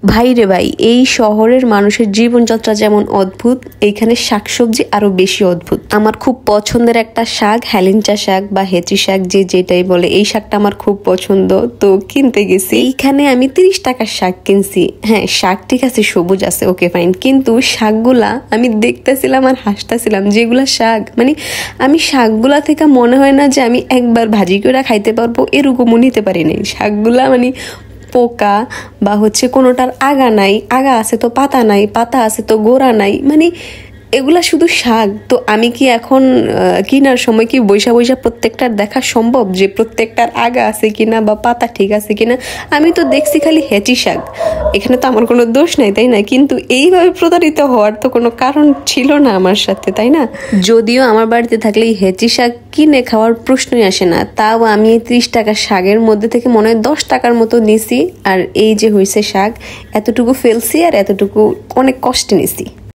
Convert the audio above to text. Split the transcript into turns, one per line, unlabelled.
ভাই রে ভাই, এই শহরের মানুষের জীবনযাত্রা যেমন অদ্ভুত, এইখানে শাকসবজি আরো বেশি অদ্ভুত। আমার খুব পছন্দের একটা শাক, হেলেঞ্চা শাক বা হেঁচি শাক, যে যেটাই বলে, এই শাকটা আমার খুব পছন্দ। তো কিনতে গেছি, এইখানে আমি 30 টাকার শাক কিনছি। হ্যাঁ, শাক ঠিক আছে, সবুজ আছে, ওকে ফাইন, কিন্তু শাকগুলা আমি দেখতেছিলাম আর হাসতেছিলাম। যেগুলা শাক, মানে আমি শাকগুলা থেকে মনে হয় না যে আমি একবার ভাজি করে খাইতে পারবো, এরকমও নিতে পারি নাই। শাকগুলা মানে পোকা বা কোনোটার আগা নাই, আগা আছে তো পাতা নাই, পাতা আছে তো গোড়া নাই, মানে এগুলা শুধু শাক। তো আমি কি এখন কিনার সময় কি বৈশা বৈশা প্রত্যেকটার দেখা সম্ভব যে প্রত্যেকটার আগা আছে কিনা বা পাতা ঠিক আছে কিনা? আমি তো দেখছি খালি হেঁচি শাক, এখানে তো আমার কোনো দোষ নাই, তাই না? কিন্তু এইভাবে প্রতারিত হওয়ার তো কোনো কারণ ছিল না আমার সাথে, তাই না? যদিও আমার বাড়িতে থাকলে এই হেঁচি শাক কিনে খাওয়ার প্রশ্নই আসে না, তাও আমি এই 30 টাকার শাকের মধ্যে থেকে মনে হয় 10 টাকার মতো নিছি। আর এই যে হয়েছে শাক, এতটুকু ফেলছি আর এতটুকু অনেক কষ্টে নিছি।